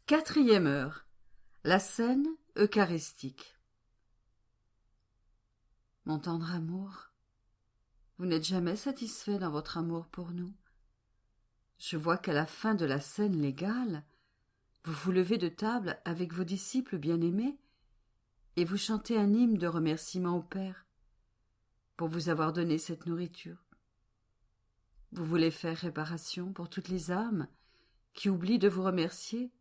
Quatrième heure. La scène eucharistique. Mon tendre amour, vous n'êtes jamais satisfait dans votre amour pour nous. Je vois qu'à la fin de la scène légale, vous vous levez de table avec vos disciples bien-aimés et vous chantez un hymne de remerciement au Père pour vous avoir donné cette nourriture. Vous voulez faire réparation pour toutes les âmes qui oublient de vous remercier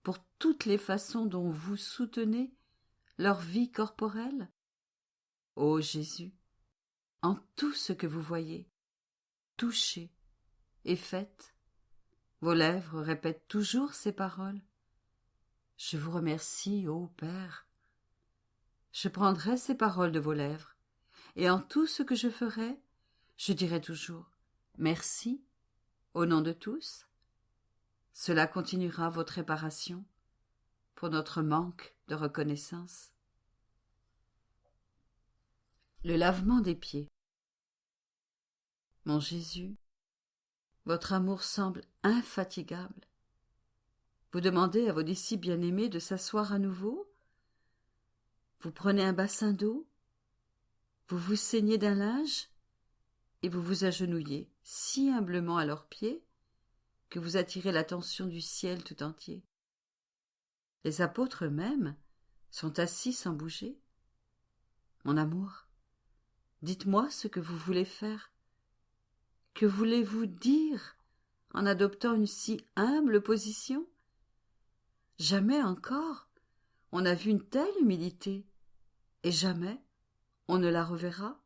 pour toutes les façons dont vous soutenez leur vie corporelle. Ô Jésus, en tout ce que vous voyez, touchez et faites, vos lèvres répètent toujours ces paroles. Je vous remercie, ô Père. Je prendrai ces paroles de vos lèvres, et en tout ce que je ferai, je dirai toujours merci au nom de tous. Cela continuera votre réparation pour notre manque de reconnaissance. Le lavement des pieds. Mon Jésus, votre amour semble infatigable. Vous demandez à vos disciples bien-aimés de s'asseoir à nouveau. Vous prenez un bassin d'eau, vous vous ceignez d'un linge et vous vous agenouillez si humblement à leurs pieds que vous attirez l'attention du ciel tout entier. Les apôtres eux-mêmes sont assis sans bouger. Mon amour, dites-moi ce que vous voulez faire. Que voulez-vous dire en adoptant une si humble position? Jamais encore on n'a vu une telle humilité, et jamais on ne la reverra.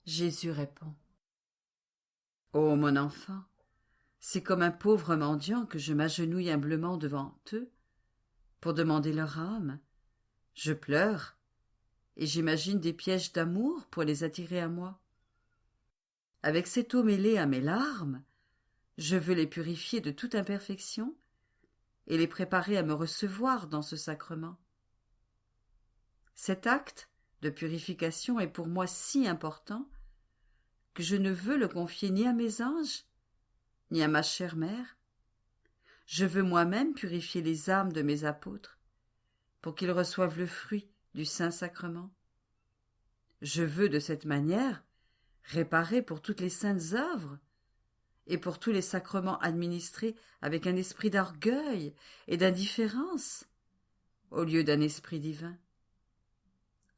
Jésus répond. Ô mon enfant, c'est comme un pauvre mendiant que je m'agenouille humblement devant eux pour demander leur âme. Je pleure, et j'imagine des pièges d'amour pour les attirer à moi. Avec cette eau mêlée à mes larmes, je veux les purifier de toute imperfection et les préparer à me recevoir dans ce sacrement. Cet acte de purification est pour moi si important que je ne veux le confier ni à mes anges, ni à ma chère mère. Je veux moi-même purifier les âmes de mes apôtres pour qu'ils reçoivent le fruit du Saint-Sacrement. Je veux de cette manière réparer pour toutes les saintes œuvres et pour tous les sacrements administrés avec un esprit d'orgueil et d'indifférence au lieu d'un esprit divin.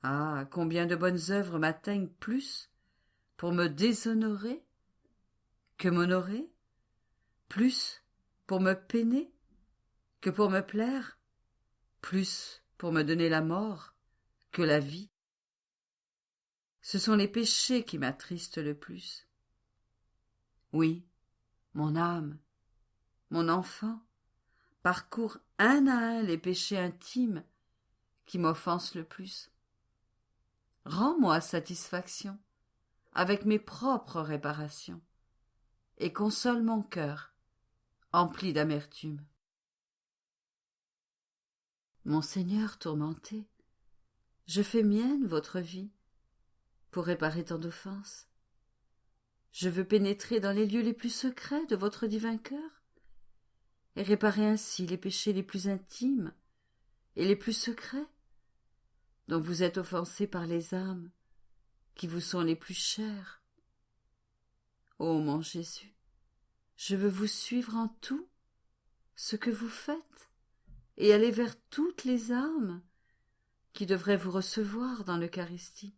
Ah, combien de bonnes œuvres m'atteignent plus pour me déshonorer que m'honorer, plus pour me peiner que pour me plaire, plus pour me donner la mort que la vie. Ce sont les péchés qui m'attristent le plus. Oui, mon âme, mon enfant, parcourt un à un les péchés intimes qui m'offensent le plus. Rends-moi satisfaction avec mes propres réparations et console mon cœur empli d'amertume. Mon Seigneur tourmenté, je fais mienne votre vie pour réparer tant d'offenses. Je veux pénétrer dans les lieux les plus secrets de votre divin cœur et réparer ainsi les péchés les plus intimes et les plus secrets dont vous êtes offensés par les âmes qui vous sont les plus chères. Ô mon Jésus, je veux vous suivre en tout ce que vous faites et aller vers toutes les âmes qui devraient vous recevoir dans l'Eucharistie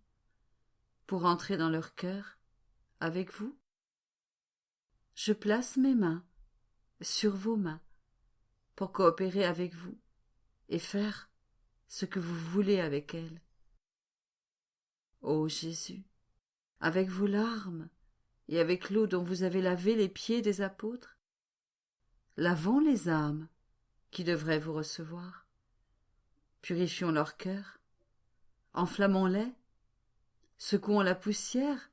pour entrer dans leur cœur avec vous. Je place mes mains sur vos mains pour coopérer avec vous et faire ce que vous voulez avec elles. Ô Jésus, avec vos larmes et avec l'eau dont vous avez lavé les pieds des apôtres, lavons les âmes qui devraient vous recevoir. Purifions leur cœur, enflammons-les, secouons la poussière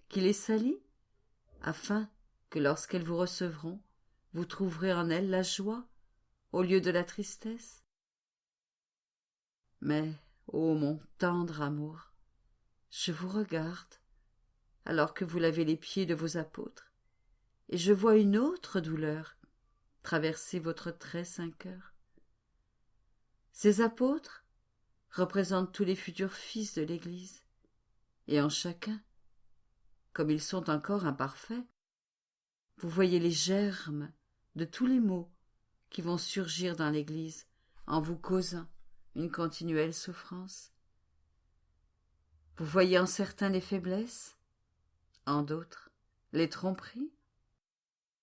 qui les salit, afin que lorsqu'elles vous recevront, vous trouverez en elles la joie au lieu de la tristesse. Mais, ô mon tendre amour, je vous regarde alors que vous lavez les pieds de vos apôtres, et je vois une autre douleur traverser votre très saint cœur. Ces apôtres représentent tous les futurs fils de l'Église, et en chacun, comme ils sont encore imparfaits, vous voyez les germes de tous les maux qui vont surgir dans l'Église en vous causant une continuelle souffrance. Vous voyez en certains les faiblesses, en d'autres les tromperies,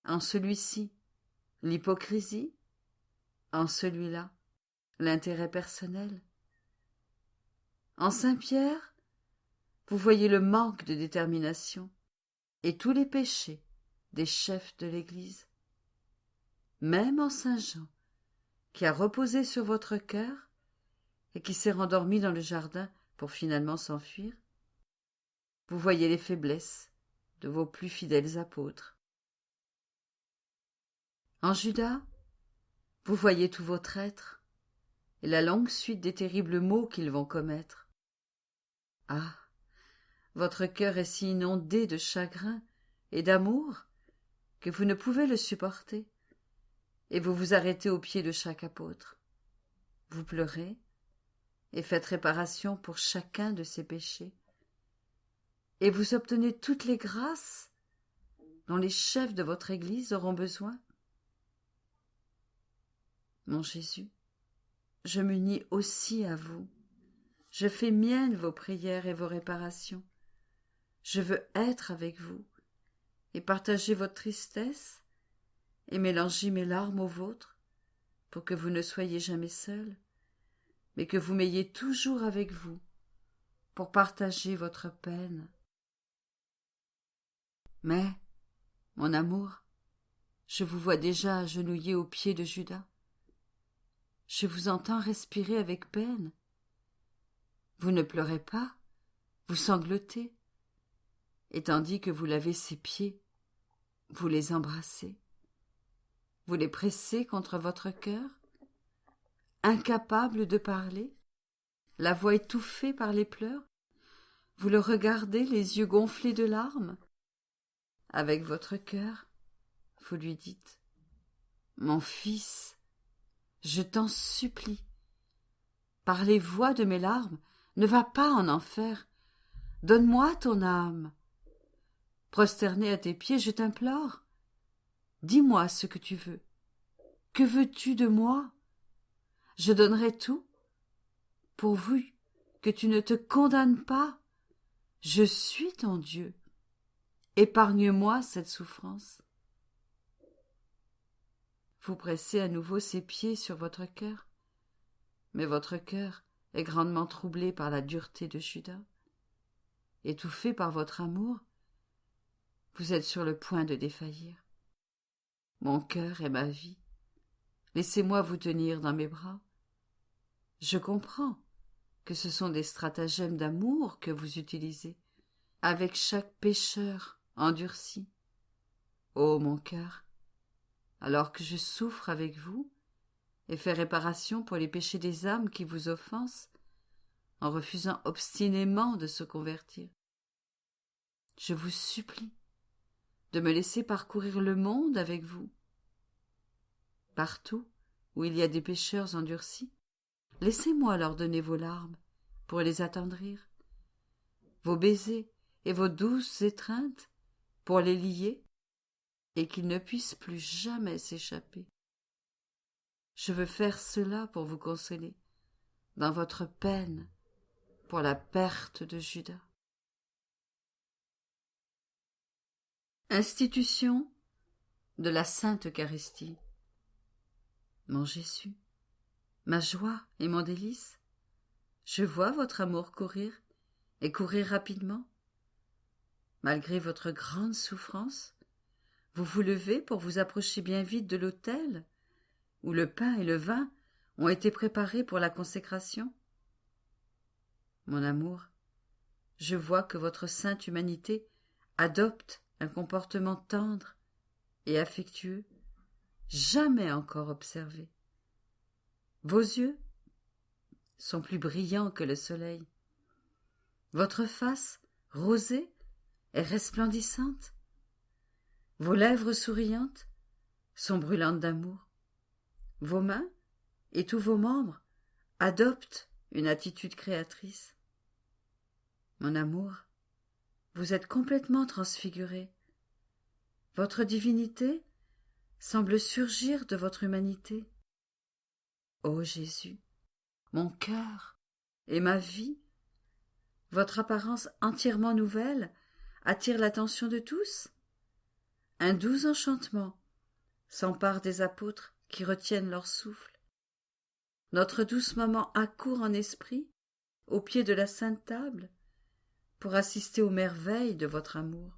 en celui-ci l'hypocrisie, en celui-là l'intérêt personnel. En Saint Pierre, vous voyez le manque de détermination et tous les péchés des chefs de l'Église. Même en Saint Jean, qui a reposé sur votre cœur et qui s'est rendormi dans le jardin pour finalement s'enfuir, vous voyez les faiblesses de vos plus fidèles apôtres. En Judas, vous voyez tous vos traîtres et la longue suite des terribles maux qu'ils vont commettre. Ah, votre cœur est si inondé de chagrin et d'amour que vous ne pouvez le supporter, et vous vous arrêtez aux pieds de chaque apôtre. Vous pleurez et faites réparation pour chacun de ses péchés, et vous obtenez toutes les grâces dont les chefs de votre Église auront besoin. Mon Jésus, je m'unis aussi à vous. Je fais miennes vos prières et vos réparations. Je veux être avec vous et partager votre tristesse et mélanger mes larmes aux vôtres pour que vous ne soyez jamais seuls, mais que vous m'ayez toujours avec vous pour partager votre peine. Mais, mon amour, je vous vois déjà agenouillé aux pieds de Judas. Je vous entends respirer avec peine. Vous ne pleurez pas, vous sanglotez, et tandis que vous lavez ses pieds, vous les embrassez. Vous les pressez contre votre cœur, incapable de parler, la voix étouffée par les pleurs. Vous le regardez, les yeux gonflés de larmes. Avec votre cœur, vous lui dites « Mon fils, je t'en supplie, par les voix de mes larmes, ne va pas en enfer. Donne-moi ton âme. Prosterné à tes pieds, je t'implore. Dis-moi ce que tu veux. Que veux-tu de moi? Je donnerai tout, pourvu que tu ne te condamnes pas. Je suis ton Dieu. Épargne-moi cette souffrance. » Vous pressez à nouveau ses pieds sur votre cœur, mais votre cœur est grandement troublé par la dureté de Judas. Étouffé par votre amour, vous êtes sur le point de défaillir. Mon cœur est ma vie. Laissez-moi vous tenir dans mes bras. Je comprends que ce sont des stratagèmes d'amour que vous utilisez avec chaque pécheur endurci. Ô mon cœur, alors que je souffre avec vous et fais réparation pour les péchés des âmes qui vous offensent, en refusant obstinément de se convertir, je vous supplie de me laisser parcourir le monde avec vous. Partout où il y a des pécheurs endurcis, laissez-moi leur donner vos larmes pour les attendrir, vos baisers et vos douces étreintes pour les lier et qu'ils ne puissent plus jamais s'échapper. Je veux faire cela pour vous consoler dans votre peine pour la perte de Judas. Institution de la Sainte Eucharistie. Mon Jésus, ma joie et mon délice, je vois votre amour courir, et courir rapidement. Malgré votre grande souffrance, vous vous levez pour vous approcher bien vite de l'autel, où le pain et le vin ont été préparés pour la consécration. Mon amour, je vois que votre sainte humanité adopte un comportement tendre et affectueux, jamais encore observé. Vos yeux sont plus brillants que le soleil. Votre face, rosée, est resplendissante. Vos lèvres souriantes sont brûlantes d'amour. Vos mains et tous vos membres adoptent une attitude créatrice. Mon amour, vous êtes complètement transfiguré. Votre divinité semble surgir de votre humanité. Ô Jésus, mon cœur et ma vie, votre apparence entièrement nouvelle attire l'attention de tous. Un doux enchantement s'empare des apôtres qui retiennent leur souffle. Notre douce maman accourt en esprit au pied de la sainte table pour assister aux merveilles de votre amour.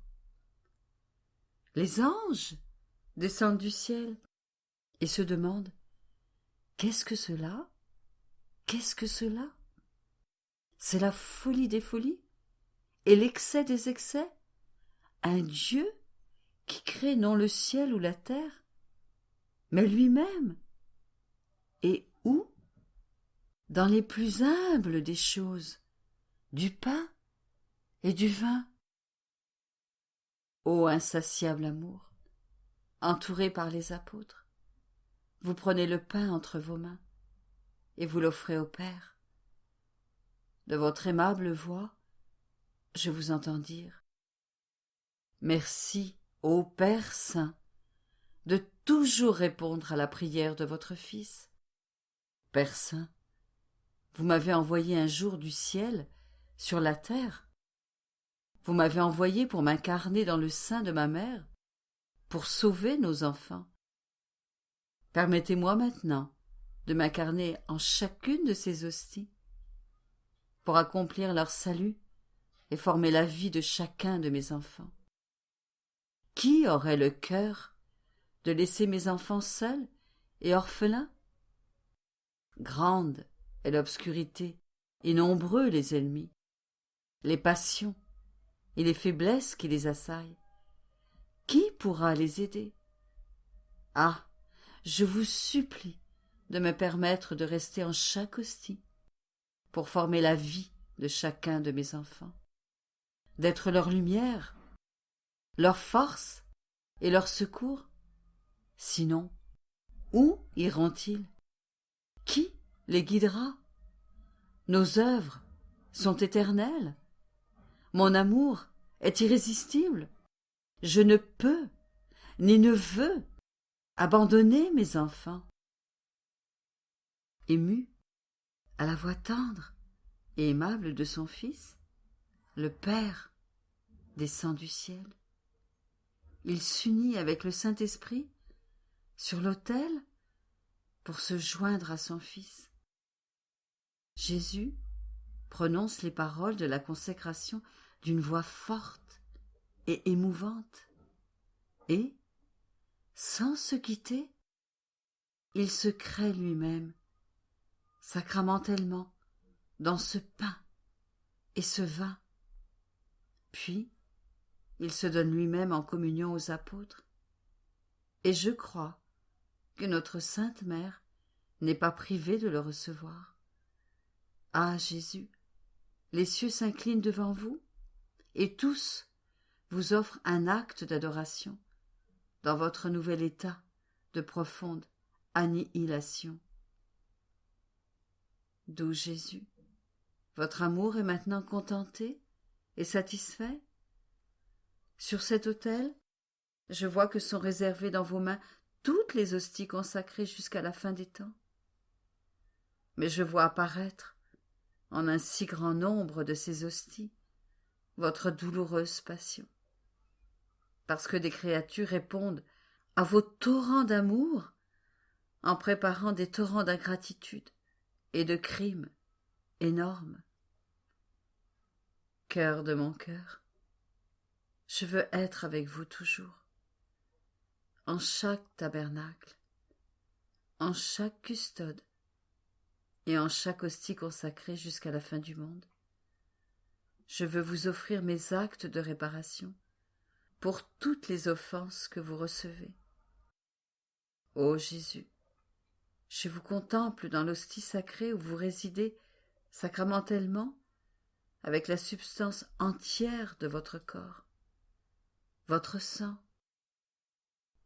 Les anges descendent du ciel et se demandent « Qu'est-ce que cela ? Qu'est-ce que cela ?» C'est la folie des folies et l'excès des excès. Un Dieu qui crée non le ciel ou la terre, mais lui-même. Et où ? Dans les plus humbles des choses, du pain et du vin. Ô insatiable amour, entouré par les apôtres, vous prenez le pain entre vos mains et vous l'offrez au Père. De votre aimable voix, je vous entends dire « Merci, ô Père Saint, de toujours répondre à la prière de votre Fils. Père Saint, vous m'avez envoyé un jour du ciel sur la terre. Vous m'avez envoyé pour m'incarner dans le sein de ma mère, pour sauver nos enfants. Permettez-moi maintenant de m'incarner en chacune de ces hosties, pour accomplir leur salut et former la vie de chacun de mes enfants. Qui aurait le cœur de laisser mes enfants seuls et orphelins ? Grande est l'obscurité et nombreux les ennemis, les passions et les faiblesses qui les assaillent. Qui pourra les aider ? Ah, je vous supplie de me permettre de rester en chaque hostie pour former la vie de chacun de mes enfants, d'être leur lumière, leur force et leur secours. Sinon, où iront-ils ? Qui les guidera ? Nos œuvres sont éternelles. Mon amour est irrésistible. Je ne peux, ni ne veux, abandonner mes enfants. Ému, à la voix tendre et aimable de son Fils, le Père descend du ciel. Il s'unit avec le Saint-Esprit sur l'autel pour se joindre à son Fils. Jésus prononce les paroles de la consécration d'une voix forte et émouvante, et, sans se quitter, il se crée lui-même, sacramentellement, dans ce pain et ce vin. Puis, il se donne lui-même en communion aux apôtres. Et je crois que notre Sainte Mère n'est pas privée de le recevoir. Ah Jésus, les cieux s'inclinent devant vous, et tous vous offrent un acte d'adoration dans votre nouvel état de profonde annihilation. Doux Jésus, votre amour est maintenant contenté et satisfait. Sur cet autel, je vois que sont réservées dans vos mains toutes les hosties consacrées jusqu'à la fin des temps. Mais je vois apparaître, en un si grand nombre de ces hosties, votre douloureuse passion. Parce que des créatures répondent à vos torrents d'amour en préparant des torrents d'ingratitude et de crimes énormes. Cœur de mon cœur, je veux être avec vous toujours, en chaque tabernacle, en chaque custode et en chaque hostie consacrée jusqu'à la fin du monde. Je veux vous offrir mes actes de réparation pour toutes les offenses que vous recevez. Ô Jésus, je vous contemple dans l'hostie sacrée où vous résidez sacramentellement avec la substance entière de votre corps, votre sang,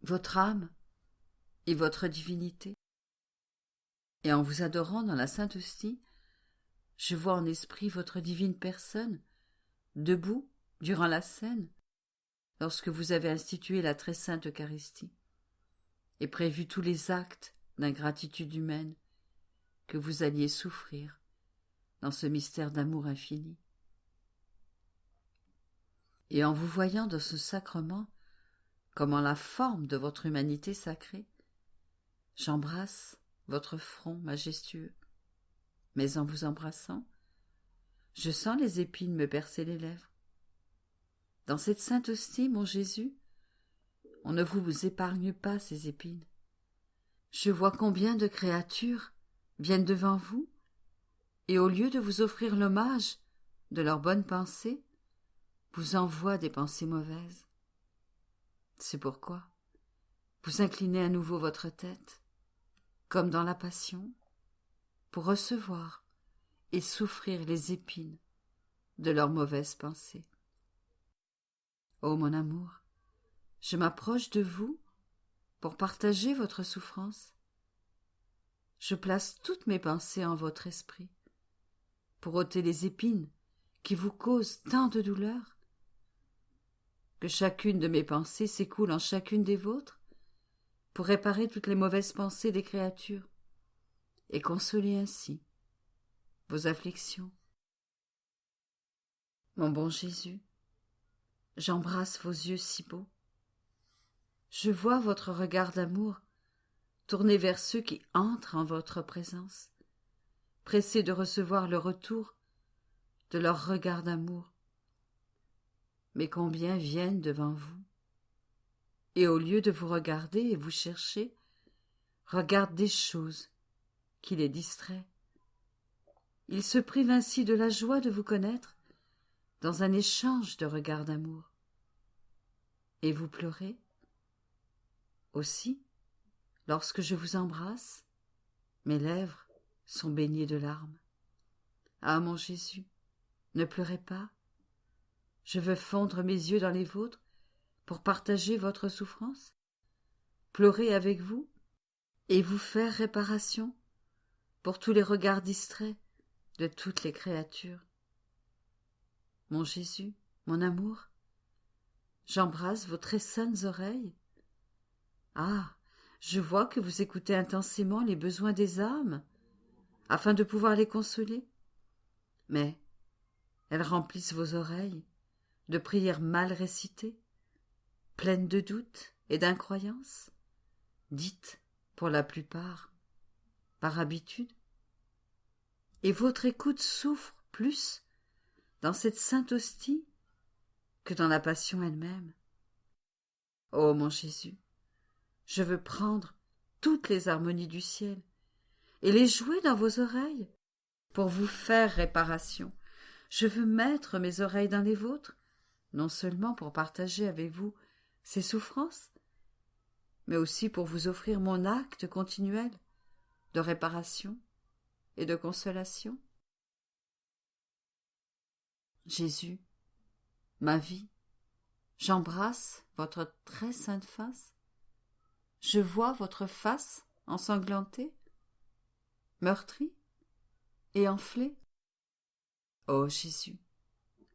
votre âme et votre divinité. Et en vous adorant dans la Sainte Hostie, je vois en esprit votre divine personne, debout durant la scène, lorsque vous avez institué la très sainte Eucharistie, et prévu tous les actes d'ingratitude humaine que vous alliez souffrir dans ce mystère d'amour infini. Et en vous voyant dans ce sacrement, comme en la forme de votre humanité sacrée, j'embrasse votre front majestueux. Mais en vous embrassant, je sens les épines me percer les lèvres. Dans cette sainte hostie, mon Jésus, on ne vous épargne pas ces épines. Je vois combien de créatures viennent devant vous, et au lieu de vous offrir l'hommage de leurs bonnes pensées, vous envoient des pensées mauvaises. C'est pourquoi vous inclinez à nouveau votre tête, comme dans la Passion, pour recevoir et souffrir les épines de leurs mauvaises pensées. Ô mon amour, je m'approche de vous pour partager votre souffrance. Je place toutes mes pensées en votre esprit, pour ôter les épines qui vous causent tant de douleur. Que chacune de mes pensées s'écoule en chacune des vôtres, pour réparer toutes les mauvaises pensées des créatures, et consoler ainsi vos afflictions. Mon bon Jésus, j'embrasse vos yeux si beaux. Je vois votre regard d'amour tourné vers ceux qui entrent en votre présence, pressés de recevoir le retour de leur regard d'amour. Mais combien viennent devant vous, et au lieu de vous regarder et vous chercher, regardent des choses qui les distraient. Ils se privent ainsi de la joie de vous connaître dans un échange de regards d'amour. Et vous pleurez aussi, lorsque je vous embrasse, mes lèvres sont baignées de larmes. Ah, mon Jésus, ne pleurez pas. Je veux fondre mes yeux dans les vôtres pour partager votre souffrance, pleurer avec vous et vous faire réparation pour tous les regards distraits de toutes les créatures. Mon Jésus, mon amour, j'embrasse vos très saines oreilles. Ah, je vois que vous écoutez intensément les besoins des âmes, afin de pouvoir les consoler. Mais elles remplissent vos oreilles de prières mal récitées, pleines de doutes et d'incroyances, dites, pour la plupart, par habitude. Et votre écoute souffre plus dans cette sainte hostie que dans la Passion elle-même. Ô mon Jésus, je veux prendre toutes les harmonies du ciel et les jouer dans vos oreilles pour vous faire réparation. Je veux mettre mes oreilles dans les vôtres, non seulement pour partager avec vous ces souffrances, mais aussi pour vous offrir mon acte continuel de réparation et de consolation. Jésus, ma vie, j'embrasse votre très sainte face. Je vois votre face ensanglantée, meurtrie et enflée. Ô Jésus,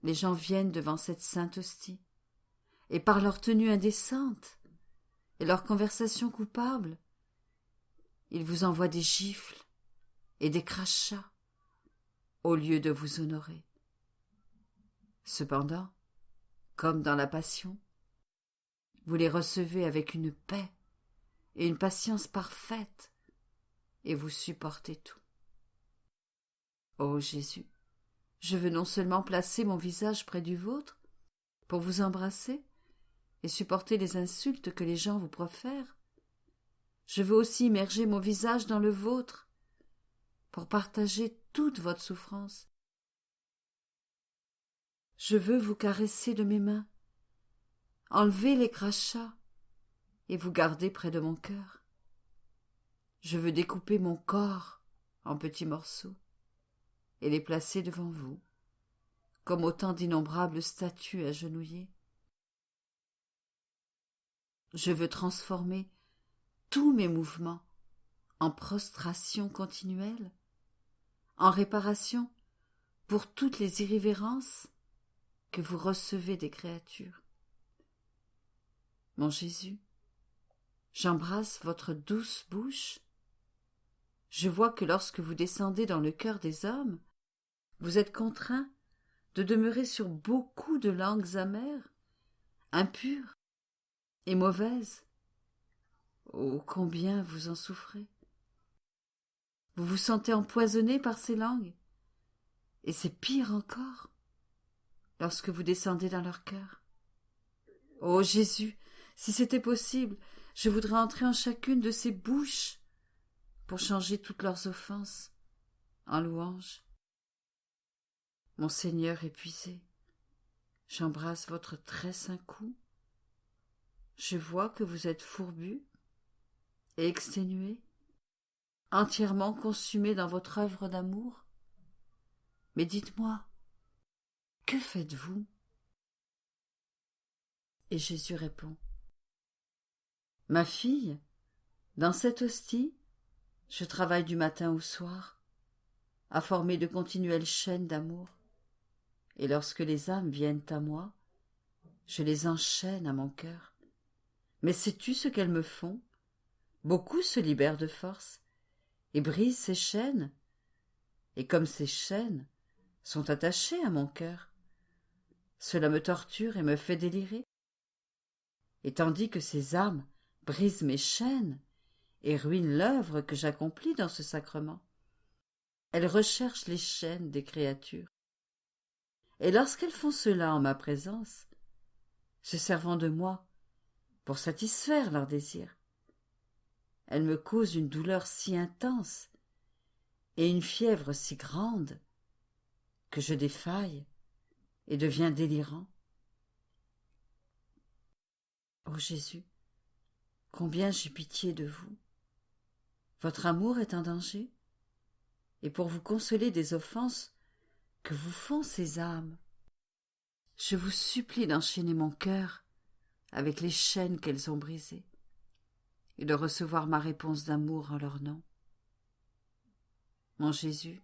les gens viennent devant cette sainte hostie, et par leur tenue indécente et leur conversation coupable, ils vous envoient des gifles et des crachats au lieu de vous honorer. Cependant, comme dans la Passion, vous les recevez avec une paix et une patience parfaite, et vous supportez tout. Ô Jésus, je veux non seulement placer mon visage près du vôtre pour vous embrasser et supporter les insultes que les gens vous profèrent, je veux aussi immerger mon visage dans le vôtre pour partager toute votre souffrance. Je veux vous caresser de mes mains, enlever les crachats et vous garder près de mon cœur. Je veux découper mon corps en petits morceaux et les placer devant vous, comme autant d'innombrables statues agenouillées. Je veux transformer tous mes mouvements en prostration continuelle, en réparation pour toutes les irrévérences que vous recevez des créatures. Mon Jésus, j'embrasse votre douce bouche. Je vois que lorsque vous descendez dans le cœur des hommes, vous êtes contraint de demeurer sur beaucoup de langues amères, impures et mauvaises. Oh, combien vous en souffrez! Vous vous sentez empoisonné par ces langues, et c'est pire encore lorsque vous descendez dans leur cœur. Ô Jésus, si c'était possible, je voudrais entrer en chacune de ces bouches pour changer toutes leurs offenses en louanges. Mon Seigneur épuisé, j'embrasse votre très saint cou. Je vois que vous êtes fourbu et exténué, entièrement consumé dans votre œuvre d'amour. Mais dites-moi, que faites-vous? Et Jésus répond: Ma fille, dans cette hostie, je travaille du matin au soir, à former de continuelles chaînes d'amour. Et lorsque les âmes viennent à moi, je les enchaîne à mon cœur. Mais sais-tu ce qu'elles me font? Beaucoup se libèrent de force et brisent ces chaînes. Et comme ces chaînes sont attachées à mon cœur, cela me torture et me fait délirer. Et tandis que ces âmes brisent mes chaînes et ruinent l'œuvre que j'accomplis dans ce sacrement, elles recherchent les chaînes des créatures. Et lorsqu'elles font cela en ma présence, se servant de moi pour satisfaire leurs désirs, elles me causent une douleur si intense et une fièvre si grande que je défaille et deviens délirant. Ô Jésus, combien j'ai pitié de vous! Votre amour est en danger, et pour vous consoler des offenses que vous font ces âmes, je vous supplie d'enchaîner mon cœur avec les chaînes qu'elles ont brisées, et de recevoir ma réponse d'amour en leur nom. Mon Jésus,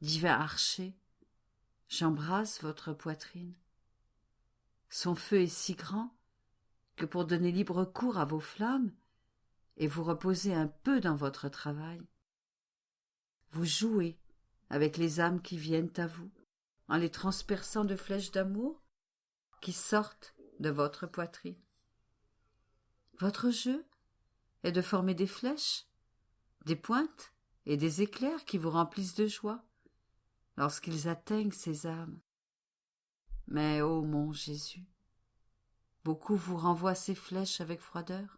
divin archer, j'embrasse votre poitrine. Son feu est si grand que pour donner libre cours à vos flammes et vous reposer un peu dans votre travail, vous jouez avec les âmes qui viennent à vous, en les transperçant de flèches d'amour qui sortent de votre poitrine. Votre jeu est de former des flèches, des pointes et des éclairs qui vous remplissent de joie lorsqu'ils atteignent ces âmes. Mais, ô mon Jésus, beaucoup vous renvoient ces flèches avec froideur,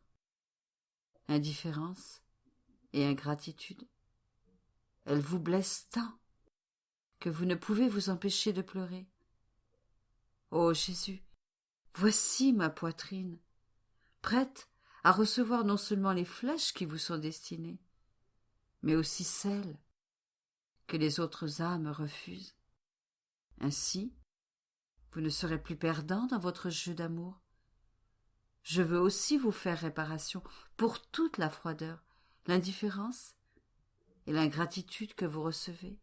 indifférence et ingratitude. Elles vous blessent tant que vous ne pouvez vous empêcher de pleurer. Ô Jésus, voici ma poitrine, prête à recevoir non seulement les flèches qui vous sont destinées, mais aussi celles que les autres âmes refusent. Ainsi, vous ne serez plus perdant dans votre jeu d'amour. Je veux aussi vous faire réparation pour toute la froideur, l'indifférence et l'ingratitude que vous recevez.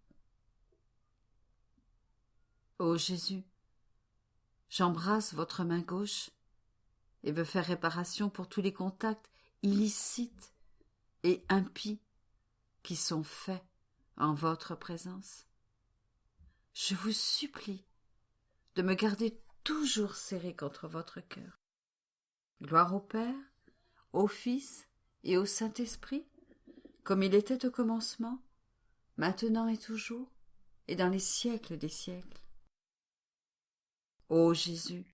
Ô Jésus, j'embrasse votre main gauche et veux faire réparation pour tous les contacts illicites et impies qui sont faits en votre présence. Je vous supplie de me garder toujours serré contre votre cœur. Gloire au Père, au Fils et au Saint-Esprit, comme il était au commencement, maintenant et toujours, et dans les siècles des siècles. Ô Jésus,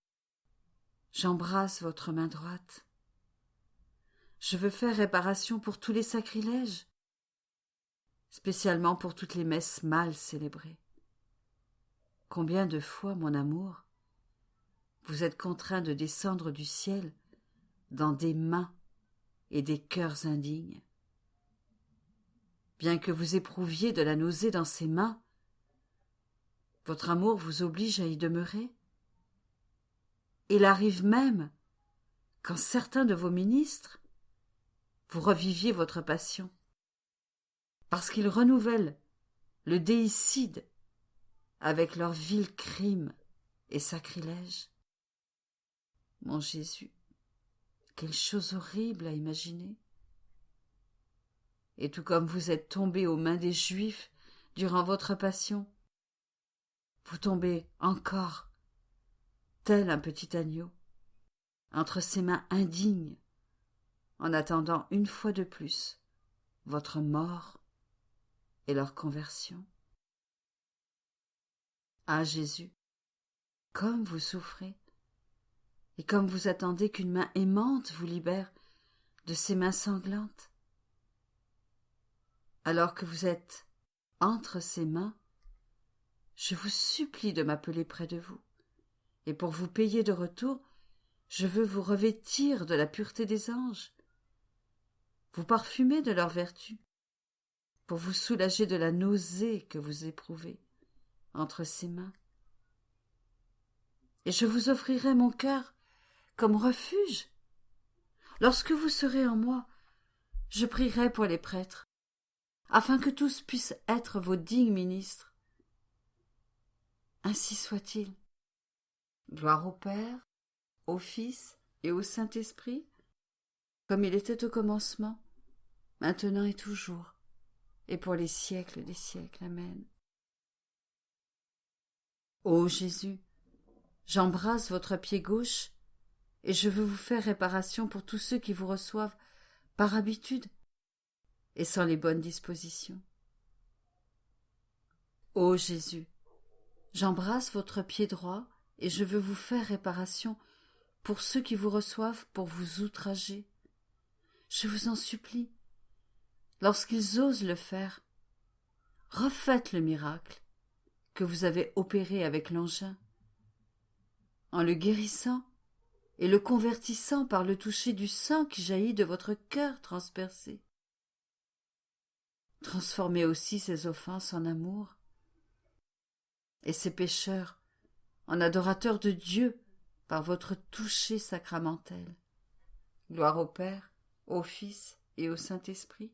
j'embrasse votre main droite. Je veux faire réparation pour tous les sacrilèges, spécialement pour toutes les messes mal célébrées. Combien de fois, mon amour, vous êtes contraint de descendre du ciel dans des mains et des cœurs indignes. Bien que vous éprouviez de la nausée dans ces mains, votre amour vous oblige à y demeurer. Il arrive même, quand certains de vos ministres, vous reviviez votre passion, parce qu'ils renouvellent le déicide avec leurs vils crimes et sacrilèges. Mon Jésus, quelle chose horrible à imaginer. Et tout comme vous êtes tombé aux mains des Juifs durant votre passion, vous tombez encore, tel un petit agneau, entre ces mains indignes, en attendant une fois de plus votre mort et leur conversion. Ah Jésus, comme vous souffrez, et comme vous attendez qu'une main aimante vous libère de ces mains sanglantes. Alors que vous êtes entre ces mains, je vous supplie de m'appeler près de vous, et pour vous payer de retour, je veux vous revêtir de la pureté des anges, vous parfumer de leur vertu, pour vous soulager de la nausée que vous éprouvez entre ces mains. Et je vous offrirai mon cœur comme refuge. Lorsque vous serez en moi, je prierai pour les prêtres, afin que tous puissent être vos dignes ministres. Ainsi soit-il. Gloire au Père, au Fils et au Saint-Esprit, comme il était au commencement, maintenant et toujours, et pour les siècles des siècles. Amen. Ô Jésus, j'embrasse votre pied gauche, et je veux vous faire réparation pour tous ceux qui vous reçoivent par habitude et sans les bonnes dispositions. Ô Jésus, j'embrasse votre pied droit, et je veux vous faire réparation pour ceux qui vous reçoivent pour vous outrager. Je vous en supplie, lorsqu'ils osent le faire, refaites le miracle que vous avez opéré avec l'engin, en le guérissant et le convertissant par le toucher du sang qui jaillit de votre cœur transpercé. Transformez aussi ces offenses en amour, et ces pécheurs en adorateurs de Dieu par votre toucher sacramentel. Gloire au Père, au Fils et au Saint-Esprit,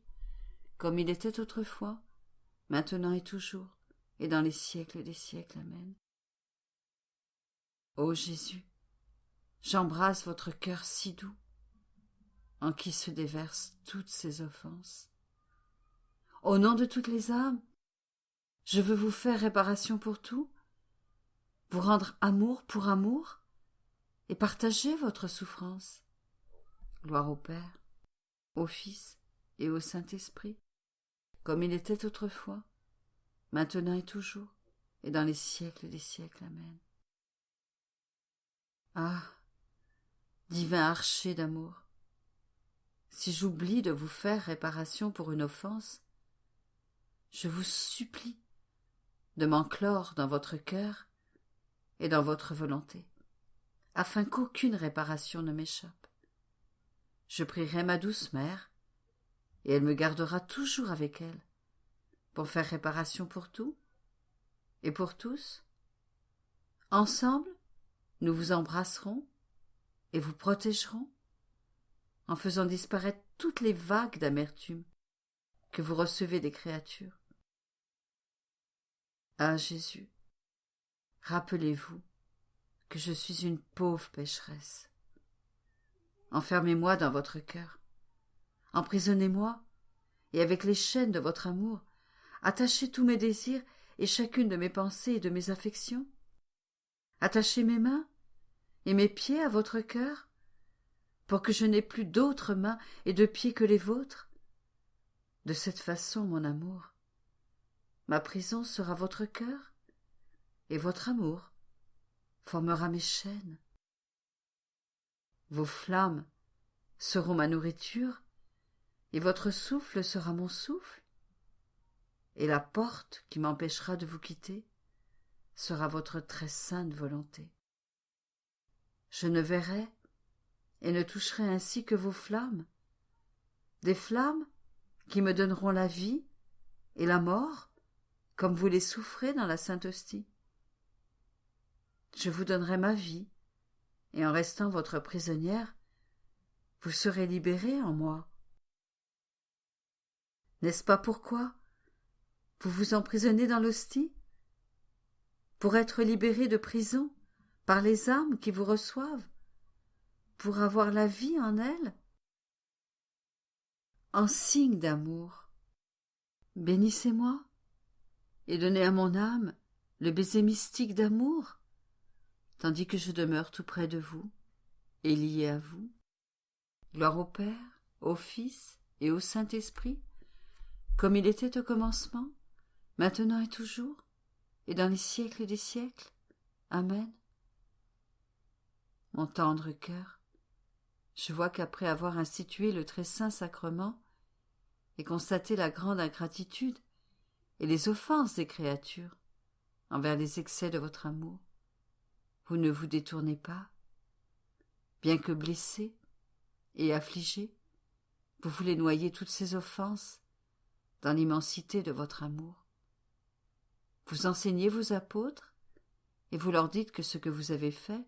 comme il était autrefois, maintenant et toujours, et dans les siècles des siècles. Amen. Ô Jésus, j'embrasse votre cœur si doux, en qui se déversent toutes ces offenses. Au nom de toutes les âmes, je veux vous faire réparation pour tout, vous rendre amour pour amour, et partager votre souffrance. Gloire au Père, au Fils et au Saint-Esprit, comme il était autrefois, maintenant et toujours, et dans les siècles des siècles. Amen. Ah, divin archer d'amour, si j'oublie de vous faire réparation pour une offense, je vous supplie de m'enclore dans votre cœur et dans votre volonté, afin qu'aucune réparation ne m'échappe. Je prierai ma douce mère, et elle me gardera toujours avec elle, pour faire réparation pour tout et pour tous. Ensemble, nous vous embrasserons et vous protégerons, en faisant disparaître toutes les vagues d'amertume que vous recevez des créatures. Ah Jésus, rappelez-vous que je suis une pauvre pécheresse. Enfermez-moi dans votre cœur, emprisonnez-moi, et avec les chaînes de votre amour, attachez tous mes désirs et chacune de mes pensées et de mes affections. Attachez mes mains et mes pieds à votre cœur, pour que je n'ai plus d'autres mains et de pieds que les vôtres. De cette façon, mon amour, ma prison sera votre cœur, et votre amour formera mes chaînes. Vos flammes seront ma nourriture, et votre souffle sera mon souffle, et la porte qui m'empêchera de vous quitter sera votre très sainte volonté. Je ne verrai et ne toucherai ainsi que vos flammes, des flammes qui me donneront la vie et la mort, comme vous les souffrez dans la Sainte Hostie. Je vous donnerai ma vie, et en restant votre prisonnière, vous serez libérée en moi. N'est-ce pas pourquoi vous vous emprisonnez dans l'hostie? Pour être libéré de prison par les âmes qui vous reçoivent, pour avoir la vie en elles? En signe d'amour, bénissez-moi et donnez à mon âme le baiser mystique d'amour, tandis que je demeure tout près de vous et lié à vous. Gloire au Père, au Fils et au Saint-Esprit, comme il était au commencement, maintenant et toujours, et dans les siècles des siècles. Amen. Mon tendre cœur, je vois qu'après avoir institué le très saint sacrement et constaté la grande ingratitude et les offenses des créatures envers les excès de votre amour, vous ne vous détournez pas. Bien que blessé et affligé, vous voulez noyer toutes ces offenses dans l'immensité de votre amour. Vous enseignez vos apôtres et vous leur dites que ce que vous avez fait,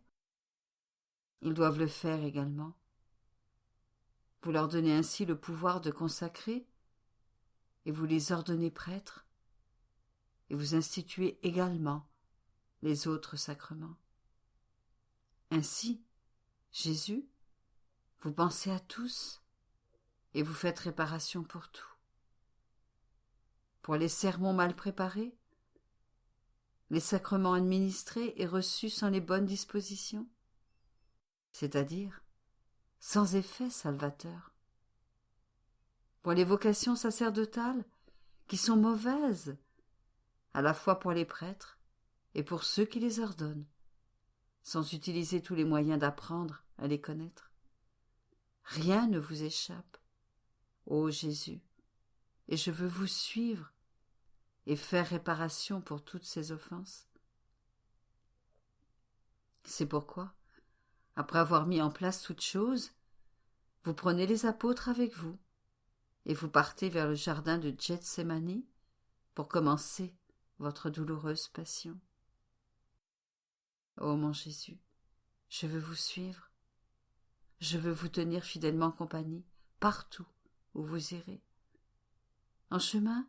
ils doivent le faire également. Vous leur donnez ainsi le pouvoir de consacrer et vous les ordonnez prêtres et vous instituez également les autres sacrements. Ainsi, Jésus, vous pensez à tous et vous faites réparation pour tout. Pour les sermons mal préparés, les sacrements administrés et reçus sans les bonnes dispositions, c'est-à-dire sans effet salvateur. Pour les vocations sacerdotales qui sont mauvaises, à la fois pour les prêtres et pour ceux qui les ordonnent, sans utiliser tous les moyens d'apprendre à les connaître. Rien ne vous échappe, ô Jésus, et je veux vous suivre et faire réparation pour toutes ces offenses. C'est pourquoi, après avoir mis en place toutes choses, vous prenez les apôtres avec vous et vous partez vers le jardin de Gethsémani pour commencer votre douloureuse passion. Ô mon Jésus, je veux vous suivre, je veux vous tenir fidèlement compagnie partout où vous irez. En chemin,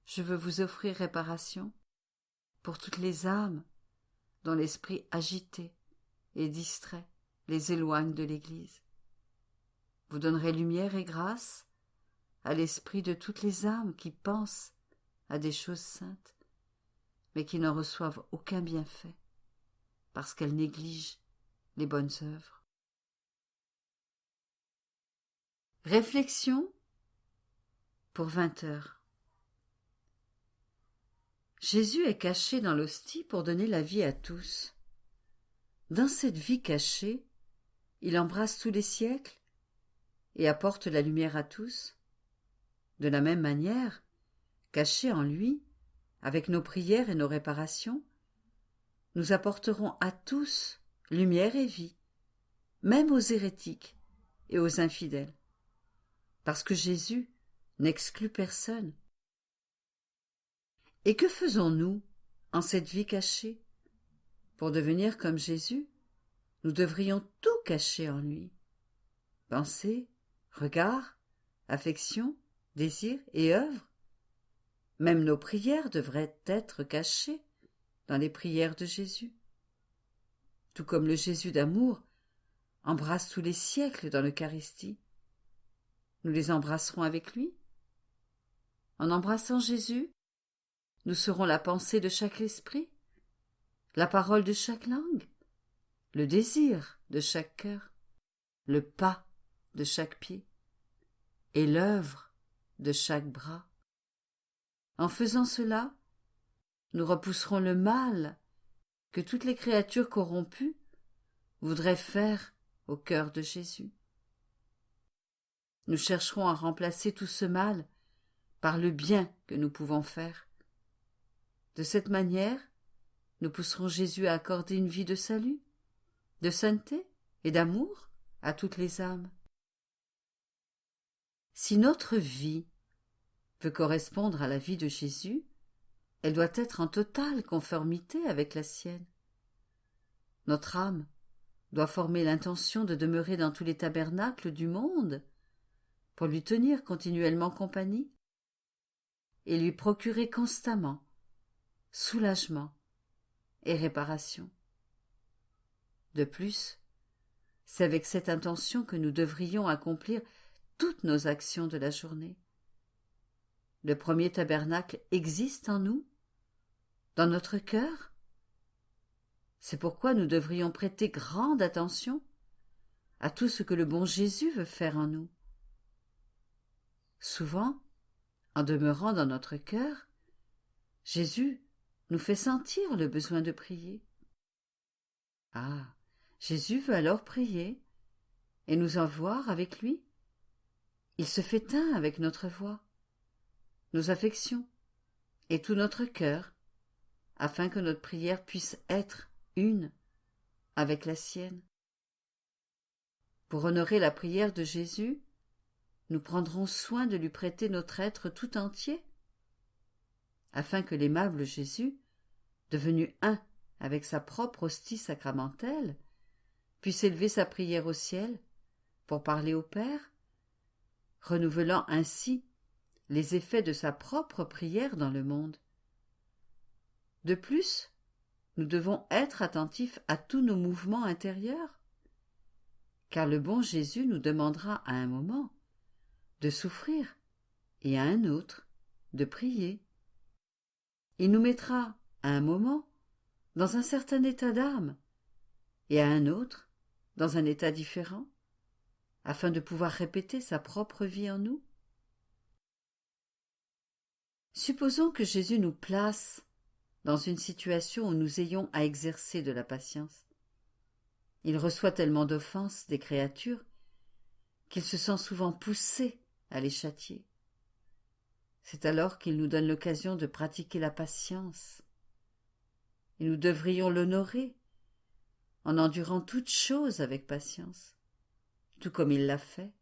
je veux vous offrir réparation pour toutes les âmes dont l'esprit agité et distrait les éloigne de l'Église. Vous donnerez lumière et grâce à l'esprit de toutes les âmes qui pensent à des choses saintes, mais qui n'en reçoivent aucun bienfait, parce qu'elles négligent les bonnes œuvres. Réflexion pour 20 heures. Jésus est caché dans l'hostie pour donner la vie à tous. Dans cette vie cachée, il embrasse tous les siècles et apporte la lumière à tous. De la même manière, caché en lui, avec nos prières et nos réparations, nous apporterons à tous lumière et vie, même aux hérétiques et aux infidèles, parce que Jésus n'exclut personne. Et que faisons-nous en cette vie cachée? Pour devenir comme Jésus, nous devrions tout cacher en lui. Pensée, regard, affection, désir et œuvre. Même nos prières devraient être cachées dans les prières de Jésus. Tout comme le Jésus d'amour embrasse tous les siècles dans l'Eucharistie, nous les embrasserons avec lui. En embrassant Jésus, nous serons la pensée de chaque esprit, la parole de chaque langue, le désir de chaque cœur, le pas de chaque pied et l'œuvre de chaque bras. En faisant cela, nous repousserons le mal que toutes les créatures corrompues voudraient faire au cœur de Jésus. Nous chercherons à remplacer tout ce mal par le bien que nous pouvons faire. De cette manière, nous pousserons Jésus à accorder une vie de salut, de sainteté et d'amour à toutes les âmes. Si notre vie veut correspondre à la vie de Jésus, elle doit être en totale conformité avec la sienne. Notre âme doit former l'intention de demeurer dans tous les tabernacles du monde pour lui tenir continuellement compagnie et lui procurer constamment soulagement et réparation. De plus, c'est avec cette intention que nous devrions accomplir toutes nos actions de la journée. Le premier tabernacle existe en nous, dans notre cœur. C'est pourquoi nous devrions prêter grande attention à tout ce que le bon Jésus veut faire en nous. Souvent, en demeurant dans notre cœur, Jésus nous fait sentir le besoin de prier. Ah, Jésus veut alors prier et nous en voir avec lui. Il se fait un avec notre voix, nos affections et tout notre cœur, afin que notre prière puisse être une avec la sienne. Pour honorer la prière de Jésus, nous prendrons soin de lui prêter notre être tout entier, afin que l'aimable Jésus, devenu un avec sa propre hostie sacramentelle, puisse élever sa prière au ciel pour parler au Père, renouvelant ainsi les effets de sa propre prière dans le monde. De plus, nous devons être attentifs à tous nos mouvements intérieurs, car le bon Jésus nous demandera à un moment de souffrir et à un autre de prier. Il nous mettra à un moment dans un certain état d'âme et à un autre dans un état différent, afin de pouvoir répéter sa propre vie en nous. Supposons que Jésus nous place dans une situation où nous ayons à exercer de la patience. Il reçoit tellement d'offenses des créatures qu'il se sent souvent poussé à les châtier. C'est alors qu'il nous donne l'occasion de pratiquer la patience. Et nous devrions l'honorer en endurant toutes choses avec patience, tout comme il l'a fait.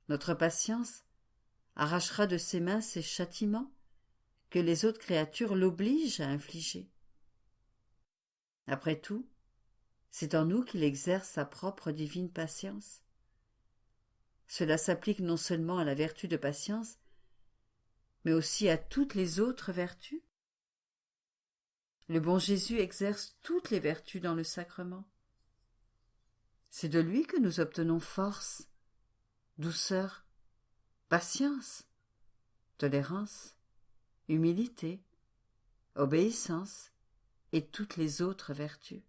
Notre patience arrachera de ses mains ces châtiments que les autres créatures l'obligent à infliger. Après tout, c'est en nous qu'il exerce sa propre divine patience. Cela s'applique non seulement à la vertu de patience, mais aussi à toutes les autres vertus. Le bon Jésus exerce toutes les vertus dans le sacrement. C'est de lui que nous obtenons force, douceur, patience, tolérance, humilité, obéissance et toutes les autres vertus.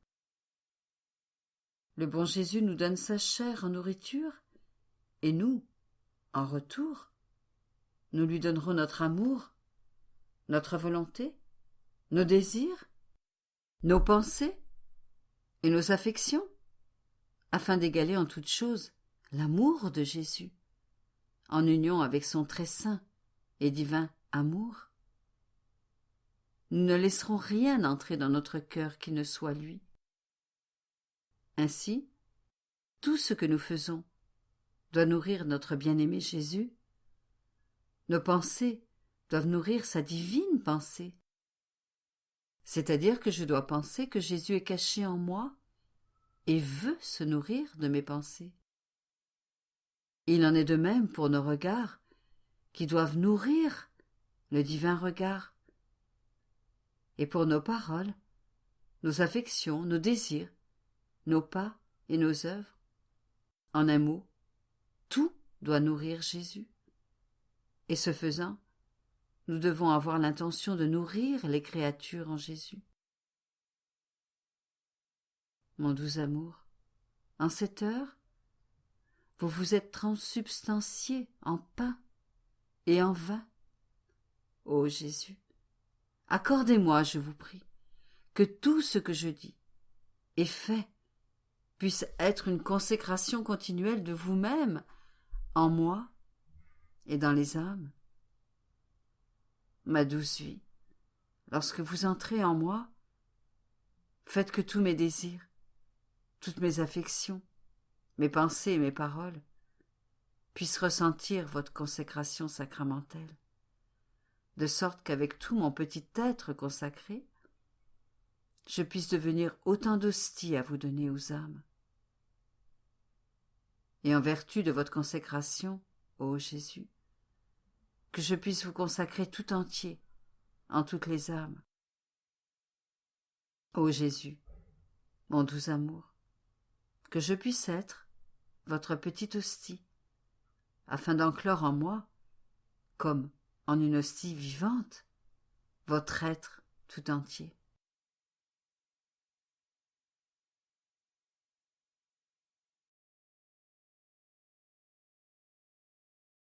Le bon Jésus nous donne sa chair en nourriture, et nous, en retour, nous lui donnerons notre amour, notre volonté, nos désirs, nos pensées et nos affections, afin d'égaler en toutes choses l'amour de Jésus, en union avec son très saint et divin amour. Nous ne laisserons rien entrer dans notre cœur qui ne soit lui. Ainsi, tout ce que nous faisons doit nourrir notre bien-aimé Jésus. Nos pensées doivent nourrir sa divine pensée. C'est-à-dire que je dois penser que Jésus est caché en moi et veut se nourrir de mes pensées. Il en est de même pour nos regards, qui doivent nourrir le divin regard. Et pour nos paroles, nos affections, nos désirs, nos pas et nos œuvres. En un mot, tout doit nourrir Jésus. Et ce faisant, nous devons avoir l'intention de nourrir les créatures en Jésus. Mon doux amour, en cette heure, vous vous êtes transsubstantié en pain et en vin. Ô Jésus, accordez-moi, je vous prie, que tout ce que je dis et fais puisse être une consécration continuelle de vous-même en moi et dans les âmes. Ma douce vie, lorsque vous entrez en moi, faites que tous mes désirs, toutes mes affections, mes pensées et mes paroles puissent ressentir votre consécration sacramentelle, de sorte qu'avec tout mon petit être consacré, je puisse devenir autant d'hosties à vous donner aux âmes. Et en vertu de votre consécration, ô Jésus, que je puisse vous consacrer tout entier, en toutes les âmes. Ô Jésus, mon doux amour, que je puisse être votre petite hostie, afin d'enclore en moi, comme en une hostie vivante, votre être tout entier.